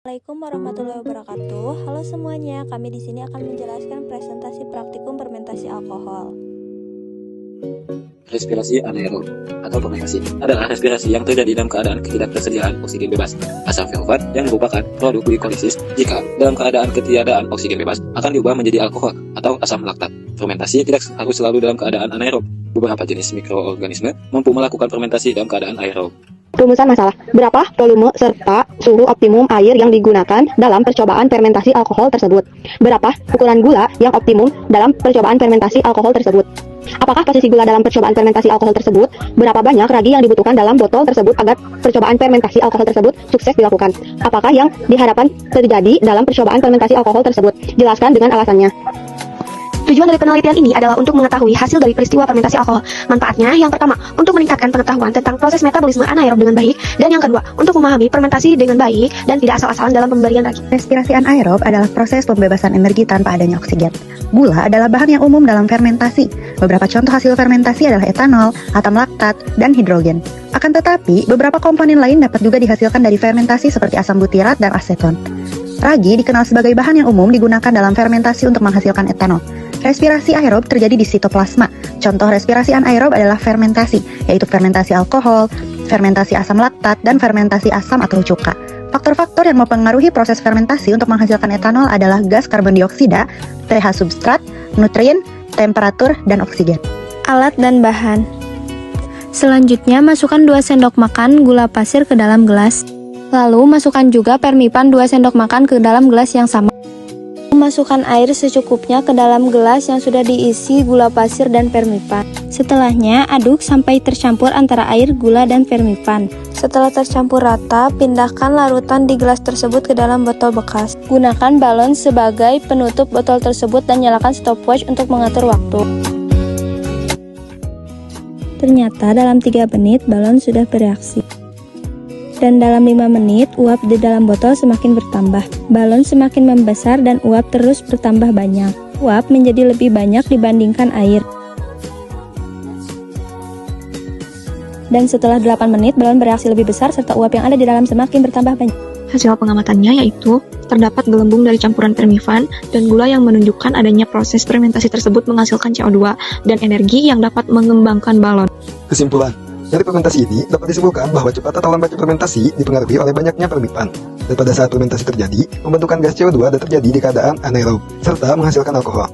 Assalamualaikum warahmatullahi wabarakatuh. Halo semuanya, kami di sini akan menjelaskan presentasi praktikum fermentasi alkohol. Respirasi anaerob atau fermentasi adalah respirasi yang terjadi dalam keadaan ketidaktersediaan oksigen bebas. Asam fenofat yang merupakan produk glikolisis jika dalam keadaan ketiadaan oksigen bebas akan diubah menjadi alkohol atau asam laktat. Fermentasi tidak harus selalu dalam keadaan anaerob. Beberapa jenis mikroorganisme mampu melakukan fermentasi dalam keadaan aerob. Rumusan masalah, berapa volume serta suhu optimum air yang digunakan dalam percobaan fermentasi alkohol tersebut? Berapa ukuran gula yang optimum dalam percobaan fermentasi alkohol tersebut? Apakah posisi gula dalam percobaan fermentasi alkohol tersebut? Berapa banyak ragi yang dibutuhkan dalam botol tersebut agar percobaan fermentasi alkohol tersebut sukses dilakukan? Apakah yang diharapkan terjadi dalam percobaan fermentasi alkohol tersebut? Jelaskan dengan alasannya. Tujuan dari penelitian ini adalah untuk mengetahui hasil dari peristiwa fermentasi alkohol. Manfaatnya, yang pertama, untuk meningkatkan pengetahuan tentang proses metabolisme anaerob dengan baik, dan yang kedua, untuk memahami fermentasi dengan baik dan tidak asal-asalan dalam pemberian ragi. Respirasi anaerob adalah proses pembebasan energi tanpa adanya oksigen. Gula adalah bahan yang umum dalam fermentasi. Beberapa contoh hasil fermentasi adalah etanol, asam laktat, dan hidrogen. Akan tetapi, beberapa komponen lain dapat juga dihasilkan dari fermentasi seperti asam butirat dan aseton. Ragi dikenal sebagai bahan yang umum digunakan dalam fermentasi untuk menghasilkan etanol. Respirasi aerob terjadi di sitoplasma. Contoh respirasi anaerob adalah fermentasi, yaitu fermentasi alkohol, fermentasi asam laktat, dan fermentasi asam atau cuka. Faktor-faktor yang mempengaruhi proses fermentasi untuk menghasilkan etanol adalah gas karbon dioksida, pH substrat, nutrien, temperatur, dan oksigen. Alat dan bahan. Selanjutnya, masukkan 2 sendok makan gula pasir ke dalam gelas. Lalu, masukkan juga permipan 2 sendok makan ke dalam gelas yang sama. Masukkan air secukupnya ke dalam gelas yang sudah diisi gula pasir dan permipan. Setelahnya, aduk sampai tercampur antara air, gula, dan permipan. Setelah tercampur rata, pindahkan larutan di gelas tersebut ke dalam botol bekas. Gunakan balon sebagai penutup botol tersebut dan nyalakan stopwatch untuk mengatur waktu. Ternyata dalam 3 menit balon sudah bereaksi. Dan dalam 5 menit, uap di dalam botol semakin bertambah. Balon semakin membesar dan uap terus bertambah banyak. Uap menjadi lebih banyak dibandingkan air. Dan setelah 8 menit, balon bereaksi lebih besar serta uap yang ada di dalam semakin bertambah banyak. Hasil pengamatannya yaitu terdapat gelembung dari campuran permifan dan gula yang menunjukkan adanya proses fermentasi tersebut menghasilkan CO2 dan energi yang dapat mengembangkan balon. Kesimpulan, dari fermentasi ini dapat disimpulkan bahwa cepat atau lambatnya fermentasi dipengaruhi oleh banyaknya permipan. Dan pada saat fermentasi terjadi, pembentukan gas CO2 dan terjadi di keadaan anaerob, serta menghasilkan alkohol.